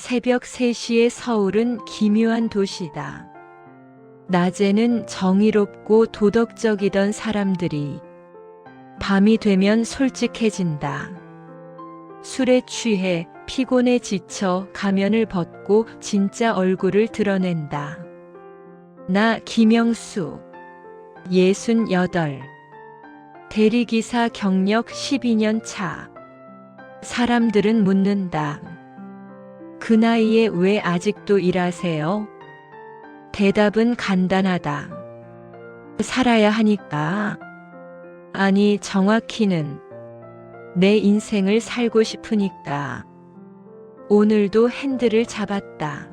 새벽 3시의 서울은 기묘한 도시다. 낮에는 정의롭고 도덕적이던 사람들이 밤이 되면 솔직해진다. 술에 취해 피곤에 지쳐 가면을 벗고 진짜 얼굴을 드러낸다. 나 김영수, 68. 대리기사 경력 12년 차. 사람들은 묻는다. 그 나이에 왜 아직도 일하세요? 대답은 간단하다. 살아야 하니까. 아니, 정확히는 내 인생을 살고 싶으니까. 오늘도 핸들을 잡았다.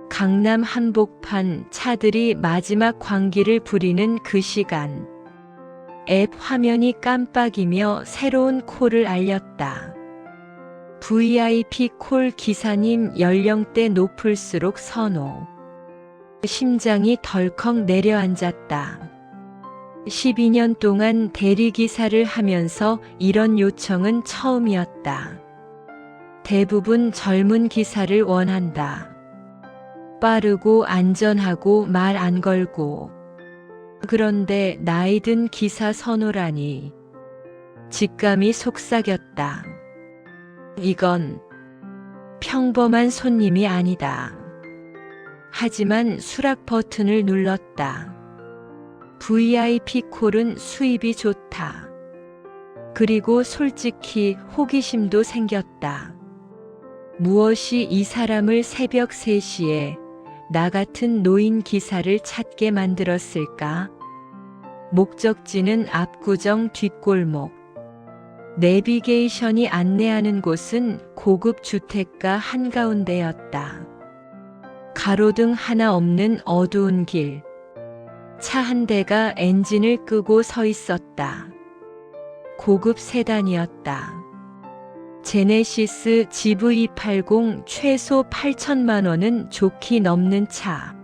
강남 한복판 차들이 마지막 광기를 부리는 그 시간. 앱 화면이 깜빡이며 새로운 콜을 알렸다. VIP 콜 기사님 연령대 높을수록 선호. 심장이 덜컥 내려앉았다. 12년 동안 대리기사를 하면서 이런 요청은 처음이었다. 대부분 젊은 기사를 원한다. 빠르고 안전하고 말 안 걸고. 그런데 나이 든 기사 선호라니. 직감이 속삭였다. 이건 평범한 손님이 아니다. 하지만 수락 버튼을 눌렀다. VIP 콜은 수입이 좋다. 그리고 솔직히 호기심도 생겼다. 무엇이 이 사람을 새벽 3시에 나 같은 노인 기사를 찾게 만들었을까? 목적지는 압구정 뒷골목. 내비게이션이 안내하는 곳은 고급 주택가 한가운데였다. 가로등 하나 없는 어두운 길. 차 한 대가 엔진을 끄고 서 있었다. 고급 세단이었다. 제네시스 GV80 최소 8천만 원은 좋게 넘는 차.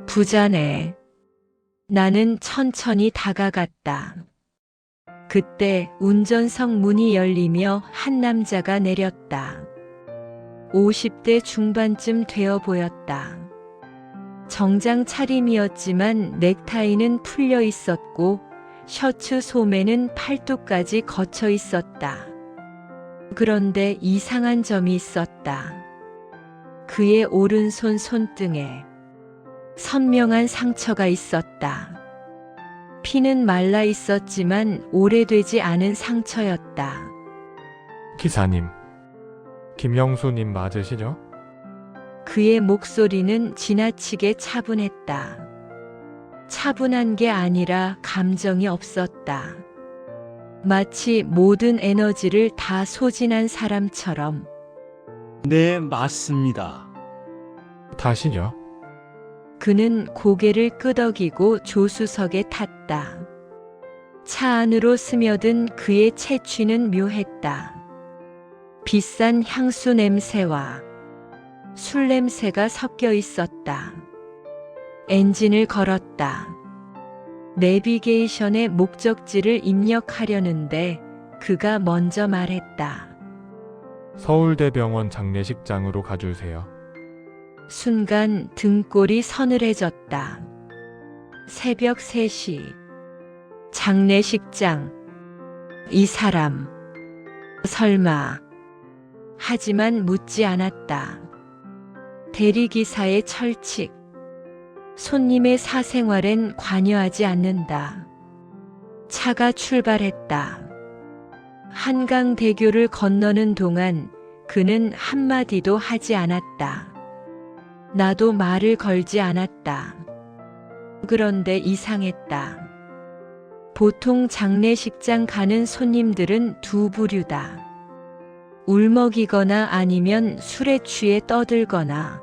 부자네. 나는 천천히 다가갔다. 그때 운전석 문이 열리며 한 남자가 내렸다. 50대 중반쯤 되어 보였다. 정장 차림이었지만 넥타이는 풀려 있었고 셔츠 소매는 팔뚝까지 거쳐 있었다. 그런데 이상한 점이 있었다. 그의 오른손 손등에 선명한 상처가 있었다. 피는 말라 있었지만 오래되지 않은 상처였다. 기사님, 김영수님 맞으시죠? 그의 목소리는 지나치게 차분했다. 차분한 게 아니라 감정이 없었다. 마치 모든 에너지를 다 소진한 사람처럼. 네, 맞습니다. 다시요? 그는 고개를 끄덕이고 조수석에 탔다. 차 안으로 스며든 그의 채취는 묘했다. 비싼 향수 냄새와 술 냄새가 섞여 있었다. 엔진을 걸었다. 내비게이션에 목적지를 입력하려는데 그가 먼저 말했다. 서울대병원 장례식장으로 가주세요. 순간 등골이 서늘해졌다. 새벽 3시. 장례식장. 이 사람. 설마. 하지만 묻지 않았다. 대리기사의 철칙. 손님의 사생활엔 관여하지 않는다. 차가 출발했다. 한강대교를 건너는 동안 그는 한마디도 하지 않았다. 나도 말을 걸지 않았다. 그런데 이상했다. 보통 장례식장 가는 손님들은 두 부류다. 울먹이거나 아니면 술에 취해 떠들거나.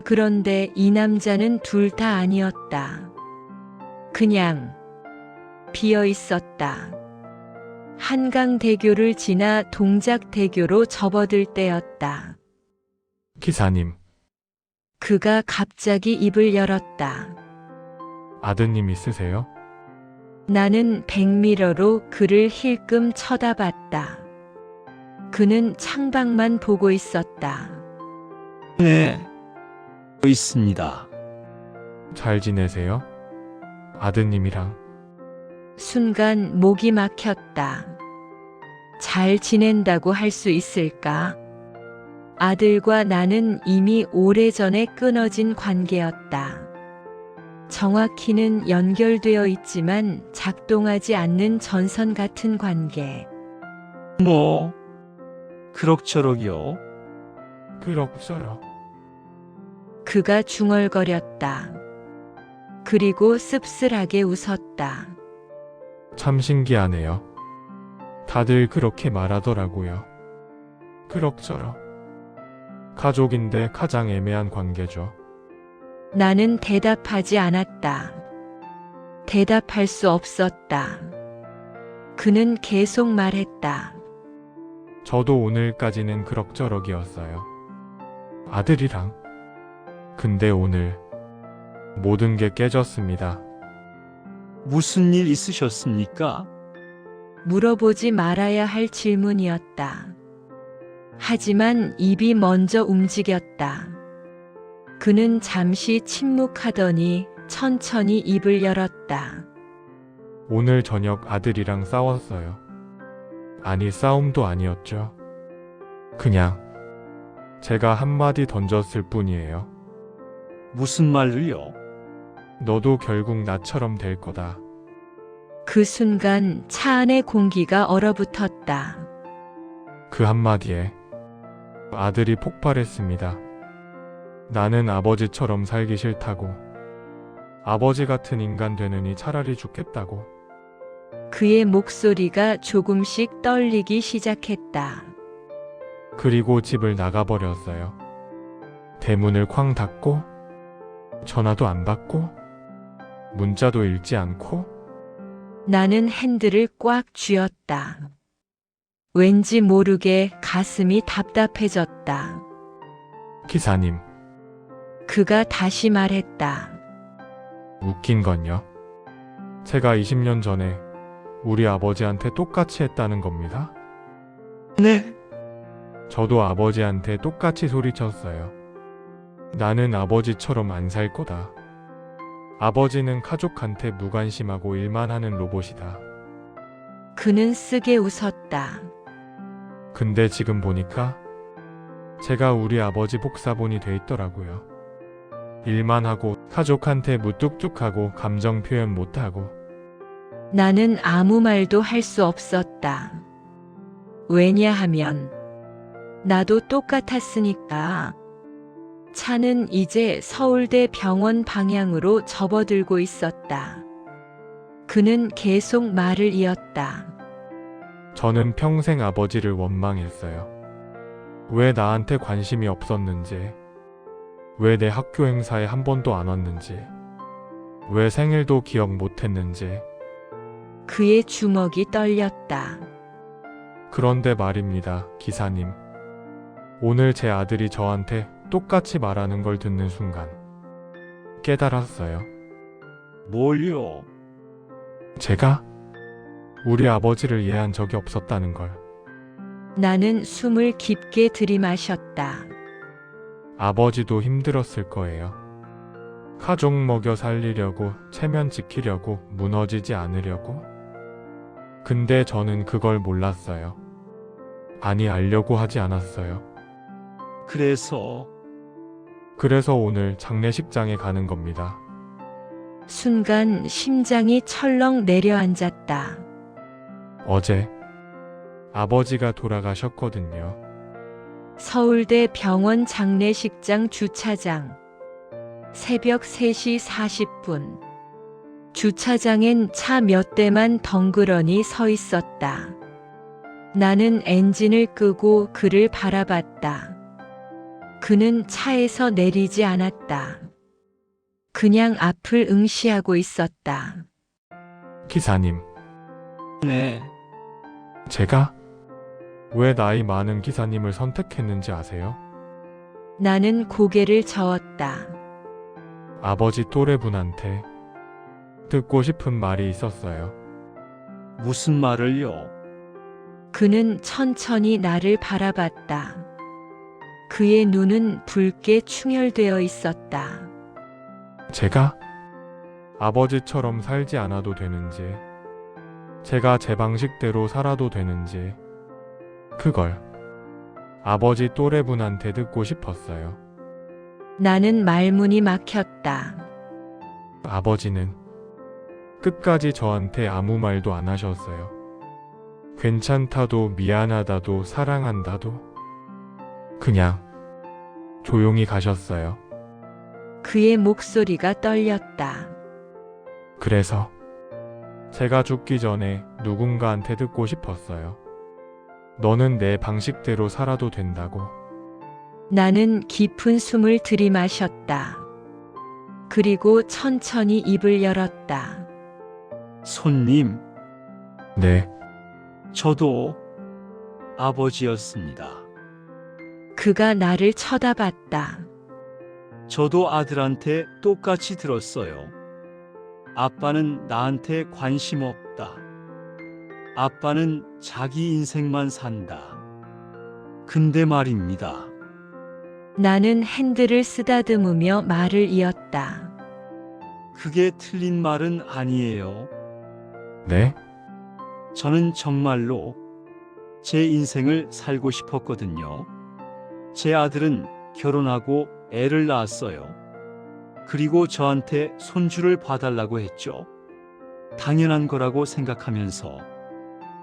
그런데 이 남자는 둘 다 아니었다. 그냥 비어 있었다. 한강대교를 지나 동작대교로 접어들 때였다. 기사님, 그가 갑자기 입을 열었다. 아드님 있으세요? 나는 백미러로 그를 힐끔 쳐다봤다. 그는 창밖만 보고 있었다. 네, 있습니다. 잘 지내세요? 아드님이랑. 순간 목이 막혔다. 잘 지낸다고 할 수 있을까? 아들과 나는 이미 오래전에 끊어진 관계였다. 정확히는 연결되어 있지만 작동하지 않는 전선 같은 관계. 뭐, 그럭저럭이요. 그럭저럭. 그가 중얼거렸다. 그리고 씁쓸하게 웃었다. 참 신기하네요. 다들 그렇게 말하더라고요. 그럭저럭. 가족인데 가장 애매한 관계죠. 나는 대답하지 않았다. 대답할 수 없었다. 그는 계속 말했다. 저도 오늘까지는 그럭저럭이었어요. 아들이랑. 근데 오늘 모든 게 깨졌습니다. 무슨 일 있으셨습니까? 물어보지 말아야 할 질문이었다. 하지만 입이 먼저 움직였다. 그는 잠시 침묵하더니 천천히 입을 열었다. 오늘 저녁 아들이랑 싸웠어요. 아니, 싸움도 아니었죠. 그냥 제가 한마디 던졌을 뿐이에요. 무슨 말을요? 너도 결국 나처럼 될 거다. 그 순간 차 안의 공기가 얼어붙었다. 그 한마디에 아들이 폭발했습니다. 나는 아버지처럼 살기 싫다고. 아버지 같은 인간 되느니 차라리 죽겠다고. 그의 목소리가 조금씩 떨리기 시작했다. 그리고 집을 나가버렸어요. 대문을 쾅 닫고 전화도 안 받고 문자도 읽지 않고. 나는 핸들을 꽉 쥐었다. 왠지 모르게 가슴이 답답해졌다. 기사님, 그가 다시 말했다. 웃긴 건요. 제가 20년 전에 우리 아버지한테 똑같이 했다는 겁니다. 네, 저도 아버지한테 똑같이 소리쳤어요. 나는 아버지처럼 안 살 거다. 아버지는 가족한테 무관심하고 일만 하는 로봇이다. 그는 쓰게 웃었다. 근데 지금 보니까 제가 우리 아버지 복사본이 돼 있더라고요. 일만 하고 가족한테 무뚝뚝하고 감정 표현 못하고. 나는 아무 말도 할 수 없었다. 왜냐하면 나도 똑같았으니까. 차는 이제 서울대 병원 방향으로 접어들고 있었다. 그는 계속 말을 이었다. 저는 평생 아버지를 원망했어요. 왜 나한테 관심이 없었는지, 왜 내 학교 행사에 한 번도 안 왔는지, 왜 생일도 기억 못했는지. 그의 주먹이 떨렸다. 그런데 말입니다, 기사님. 오늘 제 아들이 저한테 똑같이 말하는 걸 듣는 순간 깨달았어요. 뭘요? 제가 우리 아버지를 이해한 적이 없었다는 걸. 나는 숨을 깊게 들이마셨다. 아버지도 힘들었을 거예요. 가족 먹여 살리려고, 체면 지키려고, 무너지지 않으려고. 근데 저는 그걸 몰랐어요. 아니, 알려고 하지 않았어요. 그래서 오늘 장례식장에 가는 겁니다. 순간 심장이 철렁 내려앉았다. 어제 아버지가 돌아가셨거든요. 서울대 병원 장례식장 주차장. 새벽 3시 40분. 주차장엔 차 몇 대만 덩그러니 서 있었다. 나는 엔진을 끄고 그를 바라봤다. 그는 차에서 내리지 않았다. 그냥 앞을 응시하고 있었다. 기사님, 네, 제가 왜 나이 많은 기사님을 선택했는지 아세요? 나는 고개를 저었다. 아버지 또래분한테 듣고 싶은 말이 있었어요. 무슨 말을요? 그는 천천히 나를 바라봤다. 그의 눈은 붉게 충혈되어 있었다. 제가 아버지처럼 살지 않아도 되는지, 제가 제 방식대로 살아도 되는지, 그걸 아버지 또래분한테 듣고 싶었어요. 나는 말문이 막혔다. 아버지는 끝까지 저한테 아무 말도 안 하셨어요. 괜찮다도 미안하다도 사랑한다도 그냥 조용히 가셨어요. 그의 목소리가 떨렸다. 그래서 제가 죽기 전에 누군가한테 듣고 싶었어요. 너는 내 방식대로 살아도 된다고. 나는 깊은 숨을 들이마셨다. 그리고 천천히 입을 열었다. 손님, 네, 저도 아버지였습니다. 그가 나를 쳐다봤다. 저도 아들한테 똑같이 들었어요. 아빠는 나한테 관심 없다. 아빠는 자기 인생만 산다. 근데 말입니다. 나는 핸들을 쓰다듬으며 말을 이었다. 그게 틀린 말은 아니에요. 네? 저는 정말로 제 인생을 살고 싶었거든요. 제 아들은 결혼하고 애를 낳았어요. 그리고 저한테 손주를 봐달라고 했죠. 당연한 거라고 생각하면서.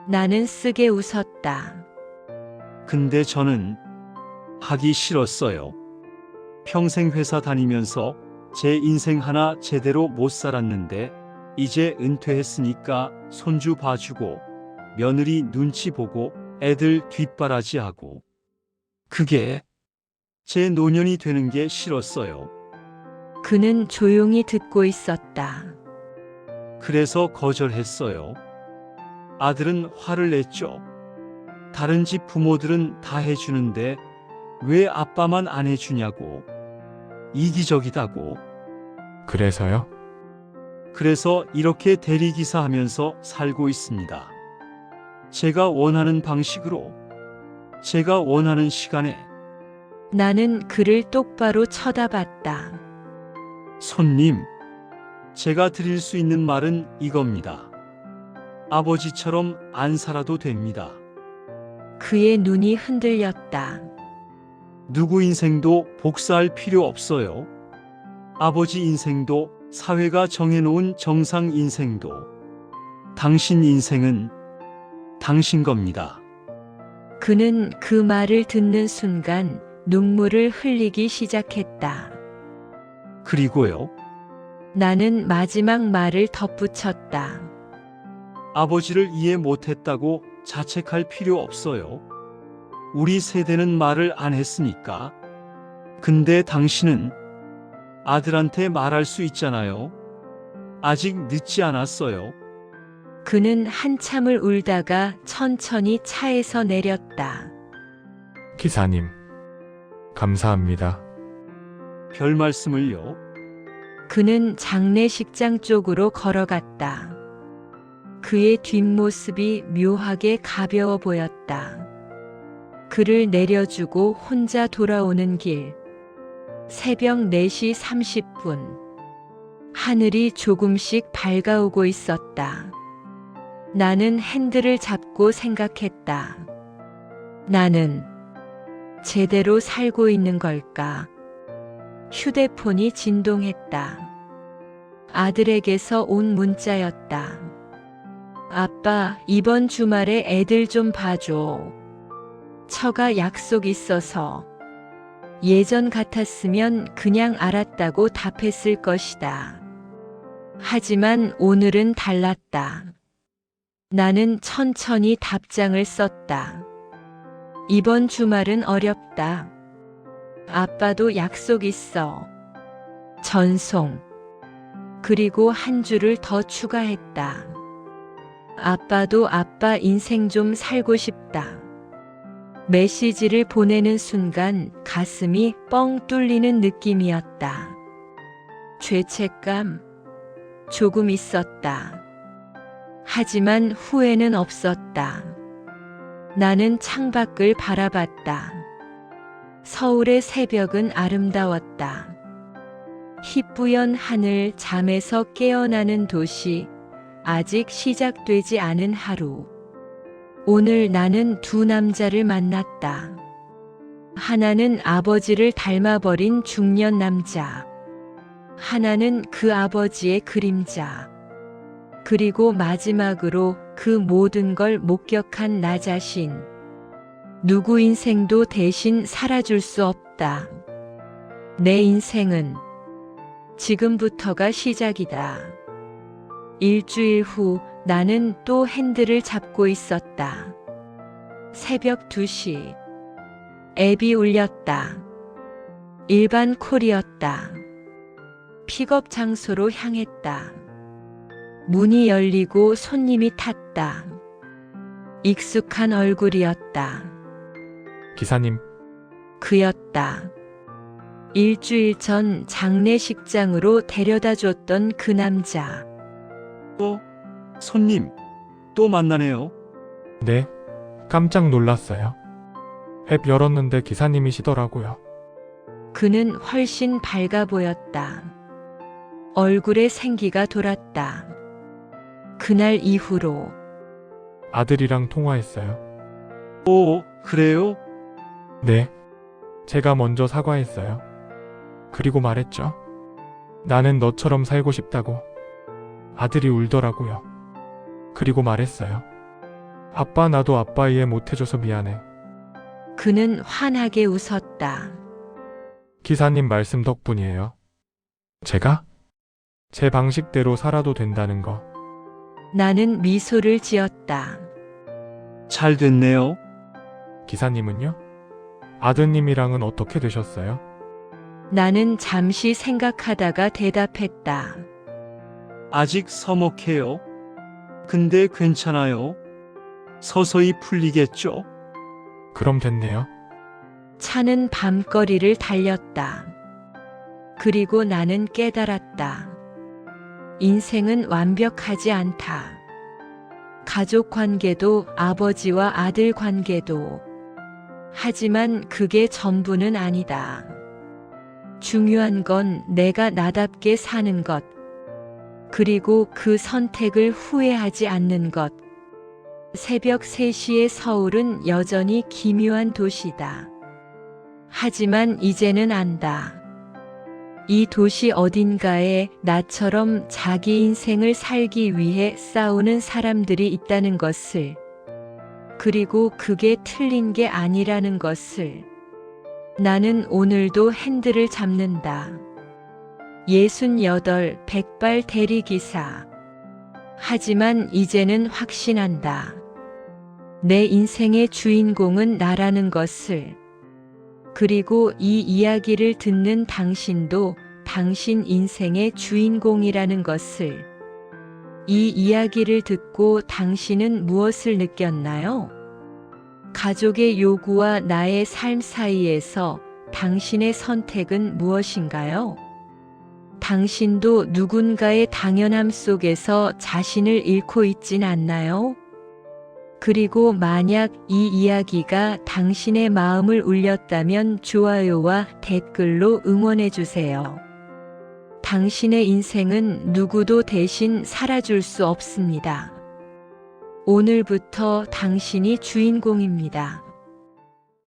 나는 쓰게 웃었다. 근데 저는 하기 싫었어요. 평생 회사 다니면서 제 인생 하나 제대로 못 살았는데 이제 은퇴했으니까 손주 봐주고 며느리 눈치 보고 애들 뒷바라지하고 그게 제 노년이 되는 게 싫었어요. 그는 조용히 듣고 있었다. 그래서 거절했어요. 아들은 화를 냈죠. 다른 집 부모들은 다 해주는데 왜 아빠만 안 해주냐고. 이기적이다고. 그래서요? 그래서 이렇게 대리기사 하면서 살고 있습니다. 제가 원하는 방식으로, 제가 원하는 시간에. 나는 그를 똑바로 쳐다봤다. 손님, 제가 드릴 수 있는 말은 이겁니다. 아버지처럼 안 살아도 됩니다. 그의 눈이 흔들렸다. 누구 인생도 복사할 필요 없어요. 아버지 인생도 사회가 정해놓은 정상 인생도 당신 인생은 당신 겁니다. 그는 그 말을 듣는 순간 눈물을 흘리기 시작했다. 그리고요, 나는 마지막 말을 덧붙였다. 아버지를 이해 못했다고 자책할 필요 없어요. 우리 세대는 말을 안 했으니까. 근데 당신은 아들한테 말할 수 있잖아요. 아직 늦지 않았어요. 그는 한참을 울다가 천천히 차에서 내렸다. 기사님, 감사합니다. 별 말씀을요. 그는 장례식장 쪽으로 걸어갔다. 그의 뒷모습이 묘하게 가벼워 보였다. 그를 내려주고 혼자 돌아오는 길. 새벽 4시 30분. 하늘이 조금씩 밝아오고 있었다. 나는 핸들을 잡고 생각했다. 나는 제대로 살고 있는 걸까? 휴대폰이 진동했다. 아들에게서 온 문자였다. 아빠, 이번 주말에 애들 좀 봐줘. 처가 약속 있어서. 예전 같았으면 그냥 알았다고 답했을 것이다. 하지만 오늘은 달랐다. 나는 천천히 답장을 썼다. 이번 주말은 어렵다. 아빠도 약속 있어. 전송. 그리고 한 줄을 더 추가했다. 아빠도 아빠 인생 좀 살고 싶다. 메시지를 보내는 순간 가슴이 뻥 뚫리는 느낌이었다. 죄책감 조금 있었다. 하지만 후회는 없었다. 나는 창밖을 바라봤다. 서울의 새벽은 아름다웠다. 희뿌연 하늘, 잠에서 깨어나는 도시, 아직 시작되지 않은 하루. 오늘 나는 두 남자를 만났다. 하나는 아버지를 닮아버린 중년 남자. 하나는 그 아버지의 그림자. 그리고 마지막으로 그 모든 걸 목격한 나 자신. 누구 인생도 대신 살아줄 수 없다. 내 인생은 지금부터가 시작이다. 일주일 후 나는 또 핸들을 잡고 있었다. 새벽 2시. 앱이 울렸다. 일반 콜이었다. 픽업 장소로 향했다. 문이 열리고 손님이 탔다. 익숙한 얼굴이었다. 기사님, 그였다. 일주일 전 장례식장으로 데려다 줬던 그 남자. 손님, 또 만나네요. 네, 깜짝 놀랐어요. 앱 열었는데 기사님이시더라고요. 그는 훨씬 밝아 보였다. 얼굴에 생기가 돌았다. 그날 이후로 아들이랑 통화했어요. 오, 그래요? 네, 제가 먼저 사과했어요. 그리고 말했죠. 나는 너처럼 살고 싶다고. 아들이 울더라고요. 그리고 말했어요. 아빠, 나도 아빠 이해 못해줘서 미안해. 그는 환하게 웃었다. 기사님 말씀 덕분이에요. 제가 제 방식대로 살아도 된다는 거. 나는 미소를 지었다. 잘 됐네요. 기사님은요? 아드님이랑은 어떻게 되셨어요? 나는 잠시 생각하다가 대답했다. 아직 서먹해요. 근데 괜찮아요. 서서히 풀리겠죠? 그럼 됐네요. 차는 밤거리를 달렸다. 그리고 나는 깨달았다. 인생은 완벽하지 않다. 가족 관계도 아버지와 아들 관계도. 하지만 그게 전부는 아니다. 중요한 건 내가 나답게 사는 것. 그리고 그 선택을 후회하지 않는 것. 새벽 3시의 서울은 여전히 기묘한 도시다. 하지만 이제는 안다. 이 도시 어딘가에 나처럼 자기 인생을 살기 위해 싸우는 사람들이 있다는 것을. 그리고 그게 틀린 게 아니라는 것을. 나는 오늘도 핸들을 잡는다. 68 백발 대리기사. 하지만 이제는 확신한다. 내 인생의 주인공은 나라는 것을. 그리고 이 이야기를 듣는 당신도 당신 인생의 주인공이라는 것을. 이 이야기를 듣고 당신은 무엇을 느꼈나요? 가족의 요구와 나의 삶 사이에서 당신의 선택은 무엇인가요? 당신도 누군가의 당연함 속에서 자신을 잃고 있진 않나요? 그리고 만약 이 이야기가 당신의 마음을 울렸다면 좋아요와 댓글로 응원해주세요. 당신의 인생은 누구도 대신 살아줄 수 없습니다. 오늘부터 당신이 주인공입니다.